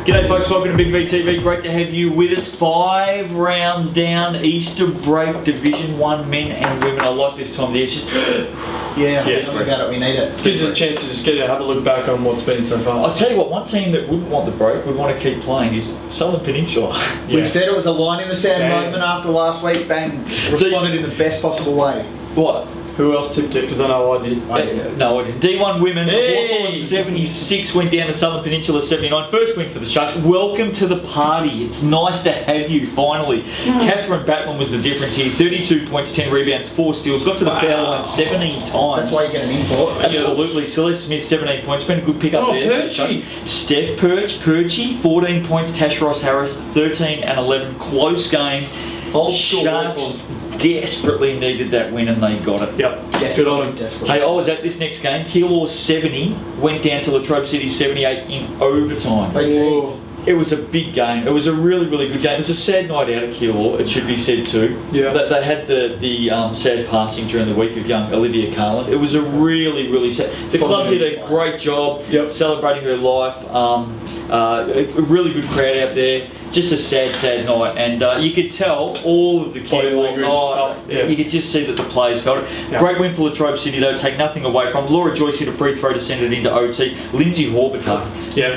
G'day folks, welcome to Big V TV. Great to have you with us. 5 rounds down, Easter break, Division 1 men and women. I like this time of the year. It's just yeah, tell about it, we need it. Gives us a chance to just have a look back on what's been so far. I'll tell you what, one team that wouldn't want the break, would want to keep playing, is Southern Peninsula. Yeah. We said it was a line in the sand moment after last week, bang, responded in the best possible way. What? Who else tipped it? Because I know I did. No, I didn't. D1 women, Hawthorn 76 went down to Southern Peninsula 79. First win for the Sharks. Welcome to the party. It's nice to have you, finally. Catherine Batman was the difference here. 32 points, 10 rebounds, 4 steals. Got to the foul line 17 times. That's why you get an import. Absolutely. Celeste Smith, 17 points. Been a good pick up there. Steph Perchy, 14 points. Tash Ross Harris, 13 and 11. Close game. Sharks desperately needed that win and they got it. Yep. Good on them. Hey, I was at this next game. Keilor 70 went down to Latrobe City 78 in overtime. It was a big game. It was a really, really good game. It was a sad night out at Keilor, it should be said too. Yeah. They had the sad passing during the week of young Olivia Carlin. It was a really, really sad. The club did a great job celebrating her life. A really good crowd out there. Just a sad, sad night, and you could tell all of the Keilor. You could just see that the players felt it. Yeah. Great win for Latrobe City, though. Take nothing away from. Laura Joyce hit a free throw to send it into OT. Lindsay Horbitar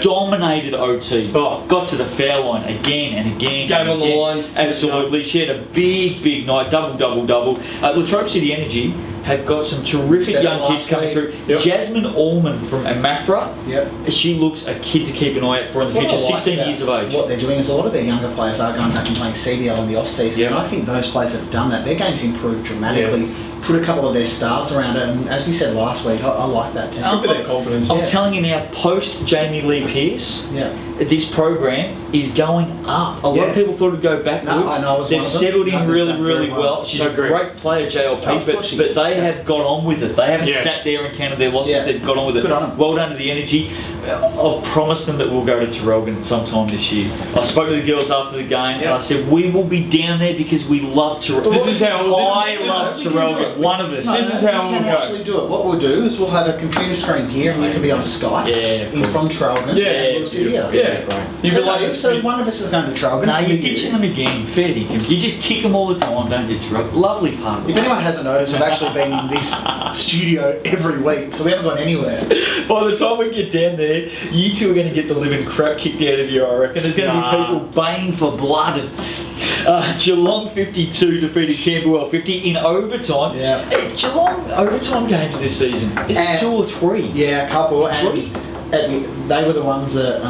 dominated OT. Got to the foul line again and again. Game on the line. Absolutely. She had a big, big night. Double. Latrobe City Energy have got some terrific young kids coming through. Jasmine Allman from Amafra. She looks a kid to keep an eye out for in the future. 16 years of age. What they're doing is a lot of their younger players are going back and playing CDL in the off season, and I think those players that have done that, their game's improved dramatically. Put a couple of their stars around it, and as we said last week, I like that too. It's good for their confidence. I'm telling you now, post Jamie Lee Pearce, this program is going up. A lot of people thought it would go backwards. They've settled in really well. She's a great player, JLP, but they have got on with it. They haven't sat there and counted their losses. They've got on with it. Well done to the Energy. I'll promise them that we'll go to Terrelgan sometime this year. I spoke to the girls after the game, and I said we will be down there because we love Terrelgan. This is how I love Terrelgan. One of us. This is how we'll actually do it. What we'll do is we'll have a computer screen here, and you can be on Skype from Terrelgan. You'd be like, so one of us is going to Terrelgan. No, you're ditching them again. Fair dinkum. You just kick them all the time, don't you, Terrelgan? Lovely part. If anyone hasn't noticed, we've actually been in this studio every week, so we haven't gone anywhere. By the time we get down there, you two are going to get the living crap kicked out of you, I reckon. There's going to be people baying for blood. Geelong 52 defeated Camberwell 50 in overtime. Geelong overtime games this season. Is it 2 or 3? Yeah, a couple. They were the ones that.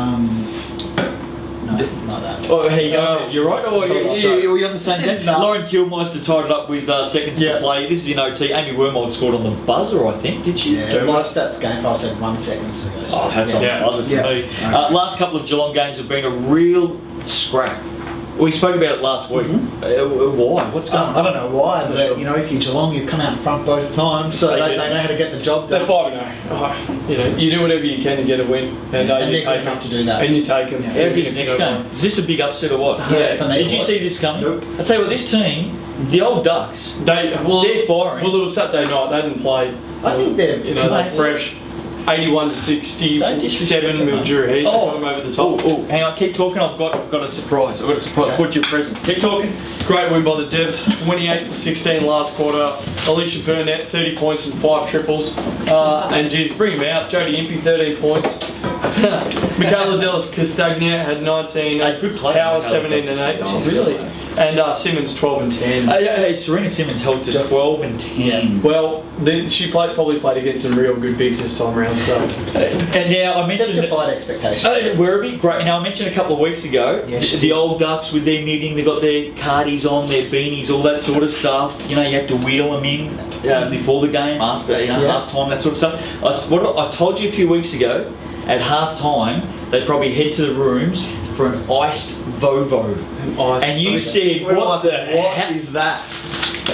No, not that. Oh, here you go. You're right. Or are we on the same game? Lauren Kilmeister tied it up with seconds to play. This is in OT. Amy Wormold scored on the buzzer, I think. Did she? Yeah, my stats game file said 1 second ago. So that's on the buzzer for me. Last couple of Geelong games have been a real scrap. We spoke about it last week. Why? What's going on? I don't know why, but you know, if you're Geelong, you've come out in front both times, so they know how to get the job done. They're 5-0. You know, you do whatever you can to get a win, and you take enough to do that. And you take them. How's this next game? Is this a big upset or what? For me. Did you see this coming? Nope. I tell you what, this team, the old Ducks, they're firing. Well, it was Saturday night. They didn't play. I think they're fresh. 81 to 67 Mildura Heat. Over the top. Hang on, keep talking. I've got a surprise. I've got a surprise. Put your present. Keep talking. Great win by the Devs. 28 to 16 last quarter. Alicia Burnett 30 points and 5 triples. And geez, bring him out. Jodie Impey 13 points. Michaela Delis Castagna had 19. Good player. Power 17 and 8. Oh, really? And Simmons 12 and 10. Hey, Serena Simmons held to 12 and 10. Well, she probably played against some real good bigs this time around. So. And now I mentioned defied expectations. Werribee, great. Now I mentioned a couple of weeks ago the old Ducks with their knitting. They've got their cardies on, their beanies, all that sort of stuff. You know, you have to wheel them in before the game, after half time, that sort of stuff. I told you a few weeks ago. At half time, they'd probably head to the rooms for an iced Vovo. And you said, what is that?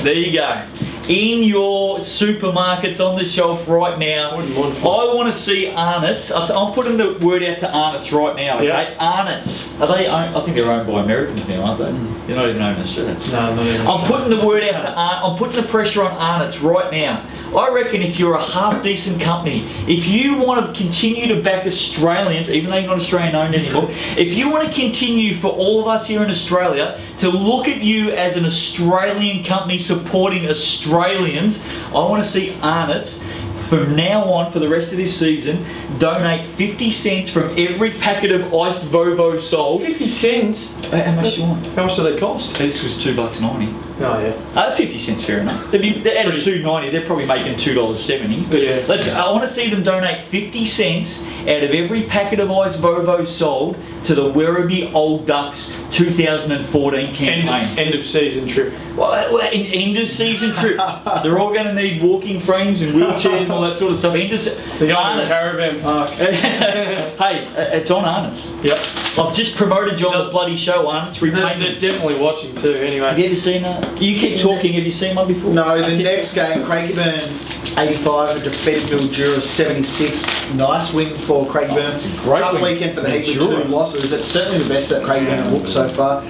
There you go. in your supermarkets on the shelf right now. Wouldn't mind. I want to see Arnott's. I'm putting the word out to Arnott's right now. Okay, Yeah. Arnott's. Are they? I think they're owned by Americans now, aren't they? They're not even owned in Australia. No, not even. I'm putting the word out to I'm putting the pressure on Arnott's right now. I reckon if you're a half decent company, if you want to continue to back Australians, even though you're not Australian owned anymore, if you want to continue for all of us here in Australia to look at you as an Australian company supporting Australians, I want to see Arnott's from now on, for the rest of this season, donate 50 cents from every packet of iced Vovo sold. 50 cents? How much do you want? How much do they cost? This was $2.90. Oh, yeah. 50 cents, fair enough. They're out of $2.90, they're probably making $2.70. But Yeah. I want to see them donate 50 cents out of every packet of ice Vovo sold to the Werribee Old Ducks 2014 campaign. End of season trip. End of season trip. They're all going to need walking frames and wheelchairs and all that sort of stuff. The Arnott's Caravan Park. Hey, it's on Arnott's. Yep. I've just promoted you on the bloody show, Arnott's. They're Repayment. definitely watching too, anyway. Have you ever seen You keep talking. Have you seen one before? No, the next game, Craigieburn 85 and defeated Mildura 76. Nice win for Craigieburn. It's a great Tough win. weekend for the Heat with 2 losses. It's certainly the best that Craigieburn have looked so far.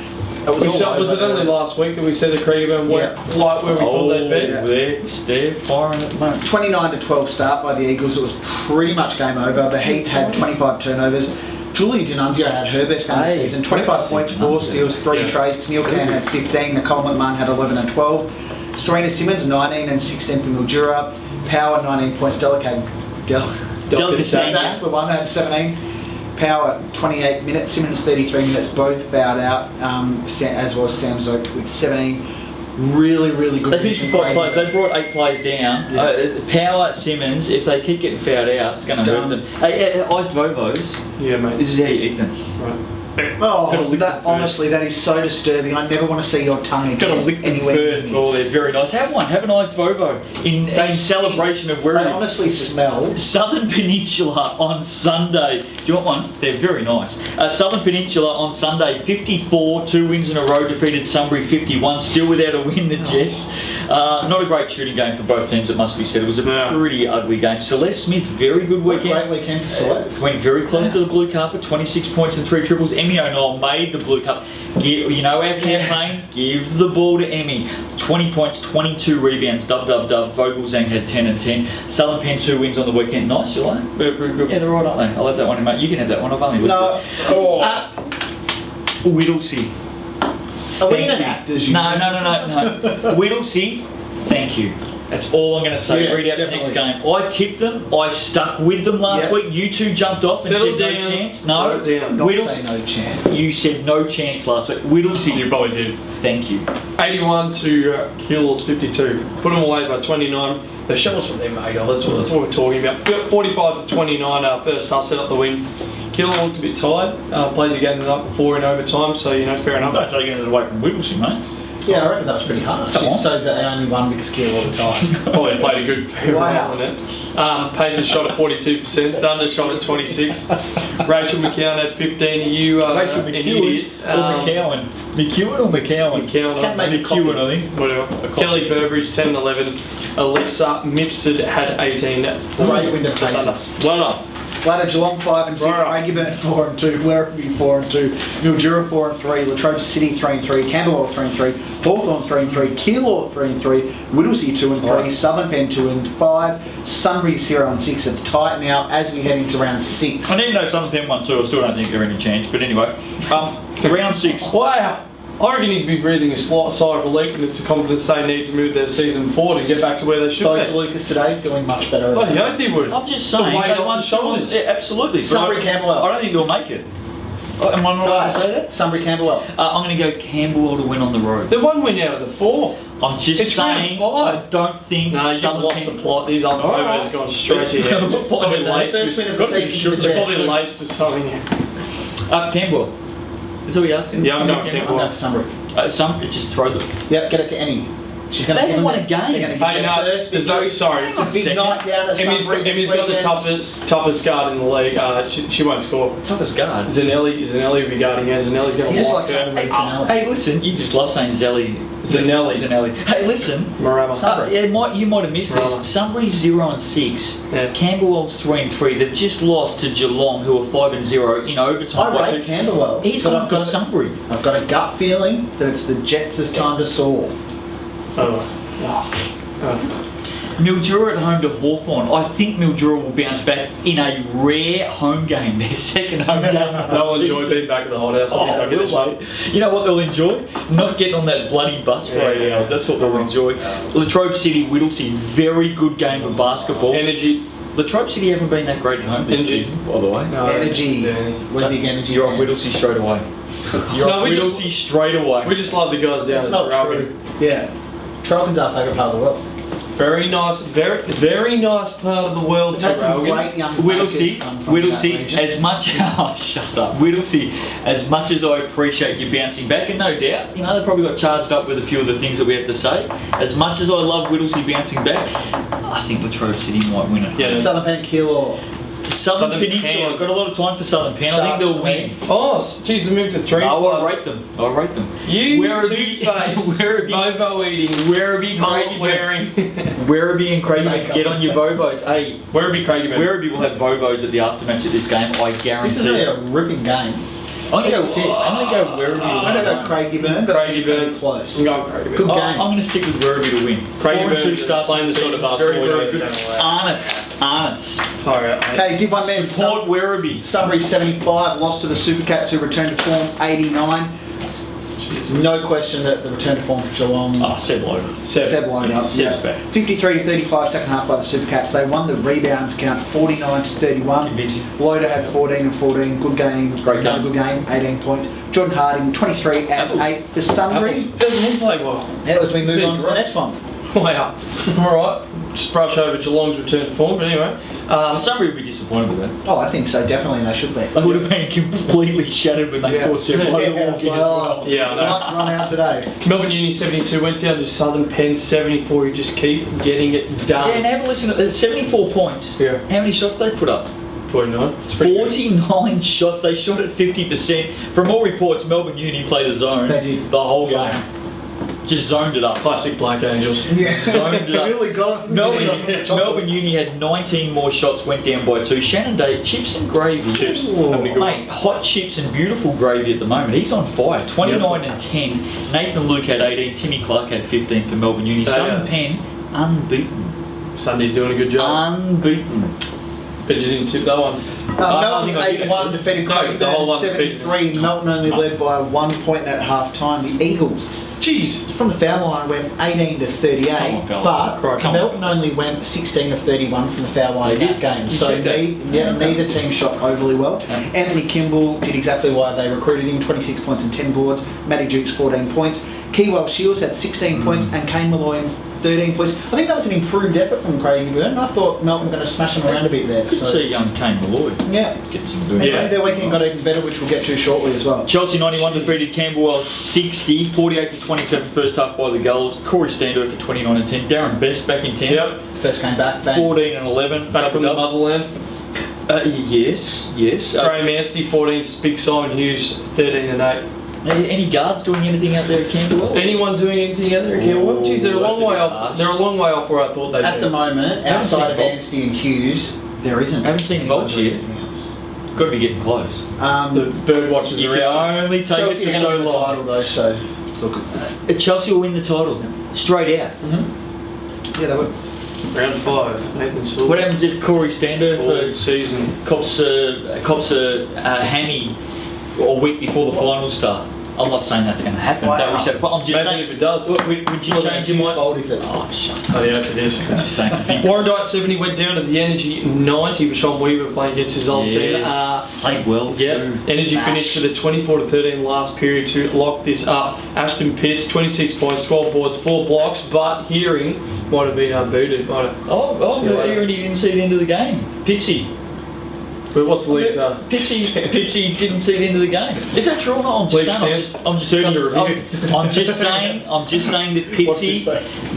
Was it only last week that we said that Craigieburn weren't quite where we thought they'd be? They're firing at the moment. 29-12 start by the Eagles. It was pretty much game over. The Heat had 25 turnovers. Julie D'Annunzio had her best game of the season. 25 points, 4 steals, 3 trays. Tennille Can had 15. Nicole McMahon had 11 and 12. Serena Simmons 19 and 16 for Mildura. Power 19 points. Delicacy. That's the one that had 17. Power 28 minutes. Simmons 33 minutes. Both fouled out. As was Sam Zoke with 17. Really, really good. They finished with 5 players. They brought 8 players down. Yeah. Power, Simmons, if they keep getting fouled out, it's going to hurt them. Hey, iced Vovos. Yeah, mate. This is how you eat them. Right. Oh, honestly, that is so disturbing. I never want to see your tongue Got to lick them anywhere first. Oh, they're very nice. Have one. Have an iced Vovo in celebration of where they honestly smell. Southern Peninsula on Sunday. Do you want one? They're very nice. Southern Peninsula on Sunday, 54, 2 wins in a row, defeated Sunbury 51, still without a win, the Jets. Not a great shooting game for both teams, it must be said. It was a pretty ugly game. Celeste Smith, very good weekend. Great weekend for Celeste. Went very close to the blue carpet, 26 points and 3 triples. Emmy O'Neill made the blue cup. You know our campaign, give the ball to Emmy. 20 points, 22 rebounds, dub. Vogelzang had 10 and 10. Southern Penn 2 wins on the weekend. Nice, you like? Yeah, pretty good. Yeah, they're right, aren't they? I'll have that one, mate. You can have that one. I've only looked at it. Whittlesea. Are we in an actors? No. Whittlesea, thank you. That's all I'm going to say. Yeah, Read out the next game. I tipped them. I stuck with them last week. You two jumped off and said no chance. No. Whittlesea, no chance. You said no chance last week. Whittlesea. You probably did. Thank you. 81 to Kills 52. Put them away by 29. They show us what they're made of. That's what we're talking about. 45 to 29. First half set up the win. Killer looked a bit tired. Played the game the night before in overtime, so fair enough. Don't take it away from Whittlesea, mate. Yeah, I reckon that was pretty harsh. So that they only won because Kiel all the time. Probably played a good Wow. on it. Pacers shot at 42%. Thunder shot at 26. Rachel McCowan had 15. You Rachel an idiot. McCowan. McEwen or McCowan? Can't make a McEwen, I think. Whatever. Kelly Burbridge 10 and 11. Elisa Mifsud had 18. Great win to Pacers. Well up. Later, Geelong 5 and 6, Craigieburn 4 and 2, Werribee 4 and 2, Mildura 4 and 3, Latrobe City 3 and 3, Camberwell 3 and 3, Hawthorn 3 and 3, Keilor 3 and 3, Whittlesea 2 and 3, Southern Penn 2 and 5, Sunbury 0 and 6. It's tight now as we head into round 6. And even though Southern Penn won 2, I still don't think they're any chance. But anyway, round 6. Wow. I reckon he'd be breathing a slight sigh of relief, and it's the confidence they need to move their season forward and get back to where they should Both be. Lucas today feeling much better. Bloody hope they would. I'm just saying, weight they off won the shoulders. Yeah, absolutely. Sunbury Camberwell. I don't think they'll make it. Am I not allowed to say that? Sunbury Camberwell. I'm going to go Camberwell to win on the road. They're 1 win out of the 4. I'm just It's round saying, 5. I don't think No, you've Southern lost Penn- the plot. These other photos have gone straight to your head. Probably laced First win of the with- season for the they're probably Jets. laced with something. Camberwell. Is that what you're asking? Yeah, I'm going I'm Camberwell. going for Sunbury. Just throw them. Yep, get it to Annie. She's going to They give haven't them won a their- game. They're going to give Hey, their no, first there's no. victory. Sorry, It's a big night down at Emmy's Sunbury this got the weekend. toughest guard in the league. She won't score. Toughest guard. Zanelli will be guarding her. Zanelli's going You to just lock like her. saying Zanelli. Hey, listen, you just love saying Zanelli. Hey, listen. Marama. You might have missed Marama. this. Sunbury's 0-6. Yeah. Camberwell's 3-3. They've just lost to Geelong, who are 5-0 in overtime. I rate Camberwell. He's but gone I've for got Sunbury. I've got a gut feeling that it's the Jets' time to soar. Mildura at home to Hawthorn. I think Mildura will bounce back in a rare home game. Their second home game. They'll enjoy being back at the hot house. I think they'll get this one. You know what they'll enjoy? Not getting on that bloody bus for 8 hours. That's what they'll enjoy. Latrobe City, Whittlesea. Very good game of basketball. Energy. Latrobe City haven't been that great at home this Energy. season, by the way. No, Energy. We're big energy You're on fans. Whittlesea straight away. You're No, on we just- Whittlesea straight away. We just love the guys down It's at not Traralgon. true. Yeah. Traralgon's our favourite part of the world. Very nice, very nice part of the world. We've had some Traralgon. great young Whittlesea, makers come from that region. as much shut up. Whittlesea, as much as I appreciate you bouncing back, and no doubt, you know, they probably got charged up with a few of the things that we have to say. As much as I love Whittlesea bouncing back, I think Latrobe City might win it. Yeah. Southern Peninsula. Southern Peninsula, Penn. I've got a lot of time for Southern Penn. I think they'll win. Oh, geez, they moved to 3. Oh, I rate them. I rate them. You Werribee- two-faced, Werribee- Vovo eating, Werribee, mullet Craigie, wearing. Werribee and Craigie, get on your Vovos. Hey, Werribee Craigie man. Werribee will have Vovos at the aftermatch of this game. I guarantee. This is really a ripping game. I'm gonna go Werribee. I'm going to go Craigieburn, but I think it's going to be close. I'm going Craigie Good man. game. I'm going to stick with Werribee to win. Craigieburn 4-2 start playing to the sort of season. basketball Very, you very don't good. get away. Arnott's. Far out, mate. Okay, Div 1 men. Support Werribee. Sunbury 75, lost to the Supercats who returned to form 89. No question that the return to form for Geelong. Ah, Seb Loader. Seb load up. Seb's back. 53 to 35 second half by the Supercats. They won the rebounds count 49 to 31. Convincing. Loader had 14 and 14. Good game. Great Another game. good game. 18 points. Jordan Harding 23 and 8 for Sunbury. Doesn't he play well? Yeah, as we move been on to the great. next one. Wow. All right. Just brush over Geelong's return to form, but anyway. Sunbury would be disappointed with that. Oh, I think so. Definitely, they should be. They would have been completely shattered when they Yeah. saw Seb Loader Yeah, walk it's in like, as oh, well. Yeah, I know. Lights run out today. Melbourne Uni 72 went down to Southern Penn 74. You just keep getting it done. Yeah, and have a listen. At 74 points. Yeah. How many shots they put up? 49. It's pretty good. 49 shots. They shot at 50%. From all reports, Melbourne Uni played a zone They did. the whole game. Just zoned it up. Classic Black Angels. Yeah, Zoned it up. really got it. Melbourne Uni had 19 more shots, went down by 2. Shannon Day, chips and gravy. Chips. Ooh, Having a good mate, hot chips and beautiful gravy at the moment. He's on fire. 29 and 10. Nathan Luke had 18. Timmy Clark had 15 for Melbourne Uni. Southern Penn, unbeaten. Sunday's doing a good job. Unbeaten. But you didn't tip that one. I Melbourne think I did. 81 defeated No, the whole one 73. Melbourne only led by 1 point at half time. The Eagles, Jeez. from the foul line, went 18 to 38, Come on, fellas. but Come on, Melbourne fellas. only went 16 of 31 from the foul line They in that did. game. You So checked that. neither team shot overly well. Yeah. Anthony Kimball did exactly why they recruited him, 26 points and 10 boards. Matty Jukes 14 points. Keywell Shields had 16 points and Kane Malloy 13 points. I think that was an improved effort from Craigieburn. I thought Melbourne were going to smash them around a bit there. Good to see young Kane Malloy Yeah. get some doing. Anyway, Yeah. their weekend got even better, which we'll get to shortly as well. Chelsea 91 defeated Camberwell 60, 48 to 27 first half by the goals. Corey Standover for 29 and 10. Darren Best back in 10. Yep. First game back, bang. 14 and 11. Back from the motherland. Yes. Graham Anstey 14. Big Simon Hughes 13 and 8. Any guards doing anything out there at Camberwell? Anyone doing anything out there at Camberwell? Jeez, they're a that's long a way bit off. harsh. They're a long way off where I thought they'd At be. the moment, Haven't outside seen of Bolt. Anstey and Hughes, there isn't. Haven't seen anyone Bolt doing yet. anything else. Got to be getting close. The bird watchers You are can out. only take Chelsea it are for going to so win the long. title though, so it's all good. Chelsea will win the title. Straight out. Yeah, they would. Round 5. Nathan Silver. What happens if Corey All Standover season. cops a hammy a week before the finals start? I'm not saying that's going to happen. Wow. Don't wish that, but I'm just Imagine saying. if it does. Would you Well, change it's your his mind? fault if it. Oh, shut up. Oh, yeah, if it is. Just saying it's a big Warrandyte 70 went down to the Energy 90 for Sean Weaver playing against his old team. Yes. Played well Yeah, too. Energy Bash. finished for the 24 to 13 last period to lock this up. Ashton Pitts 26 points, 12 boards, 4 blocks, but Hearing might have been unbooted. Oh, See you later. you already didn't see the end of the game. Pitsy. But what's the league's Pixie didn't see the end of the game. Is that true or not? I'm just under review. I'm just saying that Pixie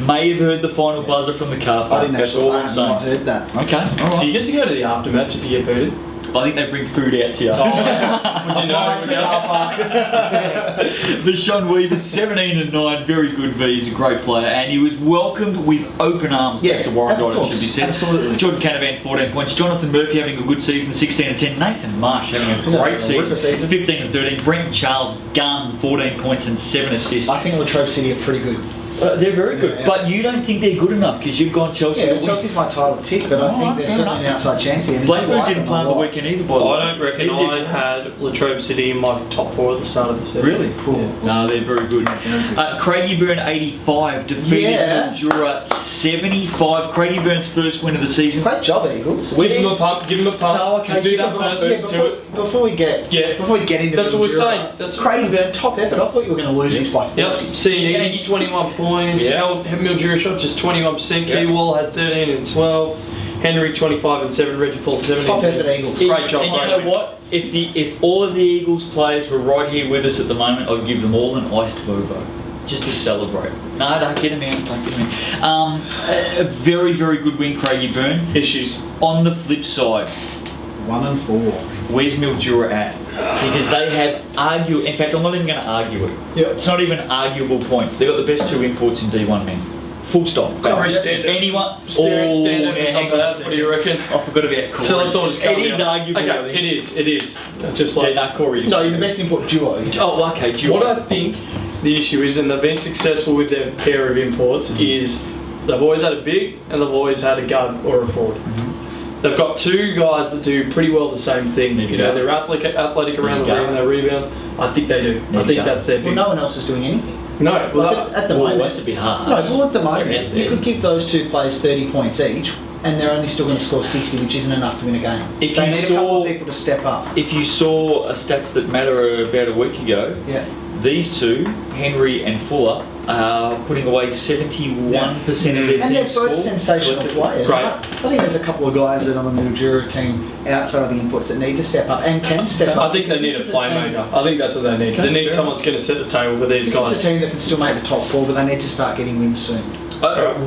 may have heard the final buzzer from the car park. I didn't That's actually. all I I'm have saying. not heard that. Okay, all Do right. you get to go to the aftermatch if you get booted? I think they bring food out to you. Would you know? The Sean Weaver, 17-9, very good V. He's a great player, and he was welcomed with open arms back to Warrandyte, it should be said. Absolutely. Jordan Canavan, 14 points. Jonathan Murphy having a good season, 16-10. Nathan Marsh having a great season, 15-13. Brent Charles Gunn, 14 points and 7 assists. I think Latrobe City are pretty good. They're very good, Yeah. but you don't think they're good enough because you've gone Chelsea. Yeah, to win. Chelsea's my title tick, but I think there's certainly an outside chance here. And Blackburn I do didn't like play on them the a lot. weekend either, by the way. I don't reckon He I did. had Latrobe City in my top 4 at the start of the season. Really? Yeah. No, they're very good. Craigieburn 85, defeated Yeah. Mildura 75. Craigierburn's first win of the season. Great job, Eagles. Give him a pump. Give him a pump. No, okay, do give that him a first. Yeah, Do it. before we get into That's what we're Mildura, saying. That's Craigieburn, top effort. I thought you were going to lose this by 40. Yep. Seeing 21 points. Yeah. Mildura shot just 21%. Yeah. Keywall had 13 and 12. Henry 25 and 7. Reggie Fall 17. Top effort, Eagles. Great job, And you great know win. what? If all of the Eagles players were right here with us at the moment, I'd give them all an iced Vovo. Just to celebrate. No, don't get him out. Don't get him out. A very, very good win, Craigieburn. Issues. On the flip side, 1 and 4. where's Mildura at? Because they have in fact, I'm not even going to argue it. Yep. It's not even an arguable point. They've got the best 2 imports in D1 men. Full stop. Very standard. Anyone? Standard now, is hang not on a bad. second. What do you reckon? I forgot about Corey. So let's all just go. It is arguable. I Okay, think. it is. Just like Yeah, no, Corey is. So you're the best import duo. Oh, okay. Do you what I think the issue is, and they've been successful with their pair of imports, is they've always had a big and they've always had a guard or a forward. They've got 2 guys that do pretty well the same thing. There you You know, go. they're athletic around the There you ring and they rebound. I think they do. There I you think go. that's their Well, big. no one else is doing anything. No, well, At the Well, moment. that's a bit hard. No, well, at the They're out moment, there. you could give those 2 players 30 points each, and they're only still going to score 60, which isn't enough to win a game. If they you need a saw- couple of people to step up. If you saw a stats that matter about a week ago, Yeah. these 2, Henry and Fuller, are putting away 71% of their And they're team both score. sensational players. Great. I think there's a couple of guys that on the Mildura team outside of the inputs that need to step up and can step up. I think they need a This is team- playmaker. I think that's what they need. Okay, They need fair someone that's going to set the table for these This guys. is a team that can still make the top 4, but they need to start getting wins soon.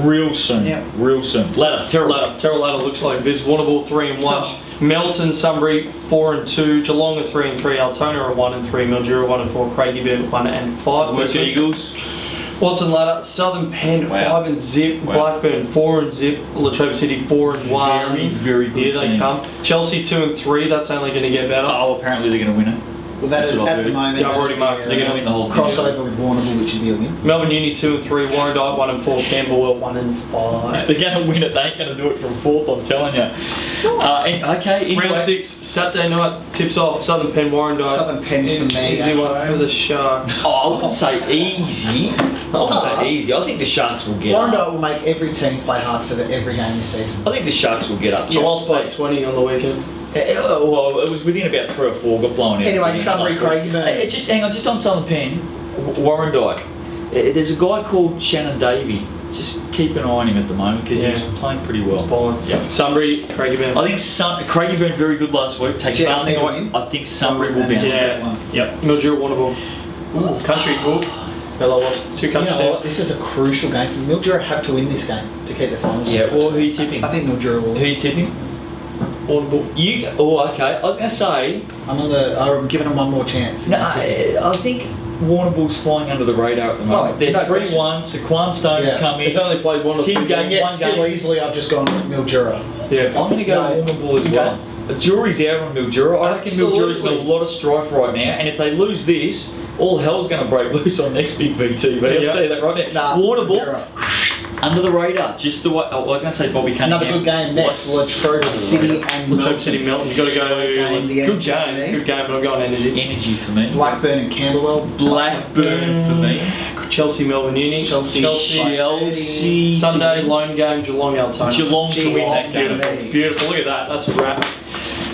Real soon. Yeah. Real soon. Ladder, terrible. Terrell Ladder looks like Viz. Warrnambool 3 and 1. Oh. Melton, Sunbury 4 and 2. Geelong are 3 and 3. Altona are 1 and 3. Mildura 1 and 4. Craigieburn 1 and 5. Work Eagles. Watson Ladder, Southern Penn Wow. 5 and zip. Wow. Blackburn 4 and zip. Latrobe City 4 and 1. Very, very good Here they team. come. Chelsea 2 and 3. That's only going to get better. Oh, apparently they're going to win it. Well, that That's is, what I've at the heard. moment, Yeah, I've already marked. They're going to win the whole thing. crossover with Warrnambool, which would be a win. Melbourne Uni 2 and 3. Warrandyte 1 and 4. Camberwell 1 and 5. They're going to win it. They ain't going to do it from 4th, I'm telling you. Okay, anyway. Round 6, Saturday night, tips off. Southern Penn, Warrandyte. Southern Penn for me. Easy one for the Sharks. Oh, I wouldn't say easy. I wouldn't say easy. I think the Sharks will get up. Warrnambool will make every team play hard for every game this season. I think the Sharks will get up. So I'll spot 20 on the weekend. Well, it was within about 3 or 4. Got blown out. Anyway, Sunbury, Last week. Craigieburn. Just hang on, just on Southern Penn, Warrandyte. There's a guy called Shannon Davey. Just keep an eye on him at the moment because he's playing pretty well. Bowling. Yep. Sunbury, Craigieburn. I think Craigieburn very good last week. Take Yeah, something I think away. they'll win. I think Sunbury will bounce. Yeah. That one. Yep. Mildura, Warrnambool. Ooh, country, cool. Hello, was 2 You country know what? teams. This is a crucial game for Mildura. Have to win this game to keep the finals. Yeah. Well, who are you tipping? I think Mildura will. Who are you tipping? Warrnambool. You. Oh, okay. I was going to say. I'm giving them one more chance. No, I think Warrnambool's flying under the radar at the moment. Oh, They're no 3-1. Saquon Stone's Yeah. come in. He's only played 1 or 2 Tim games. Gagnon. Yeah, one still game. easily. I've just gone Mildura. Yeah. I'm going to go No. Warrnambool as well. The jury's out on Mildura. I reckon Mildura's in a Absolutely. lot of strife right now, and if they lose this, all hell's going to break loose on next big VTV. I'll Yeah. tell you that right now. Nah, Warrnambool, Mildura. under the radar. Just the way I was going to say, Bobby Cunningham. Another good game next. Latrobe City and Latrobe City, Melton. You've got to go. Game, the Good energy for me. game. Good game, but I'm going energy. Energy for me. Blackburn and Camberwell. Blackburn for me. Chelsea, Melbourne Uni. Chelsea. Chelsea. Sunday, lone game, Geelong, Altona. Geelong to win that game. Beautiful. Beautiful. Look at that. That's a wrap.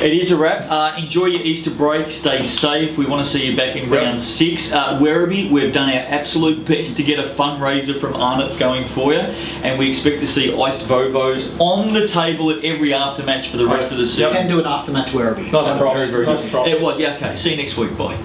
It is a wrap. Enjoy your Easter break. Stay safe. We want to see you back in round 6. Werribee, we've done our absolute best to get a fundraiser from Arnott's going for you, and we expect to see iced Vovos on the table at every aftermatch for the rest of the season. You can do an aftermatch Werribee. Nice promise. It was, yeah, okay. See you next week. Bye.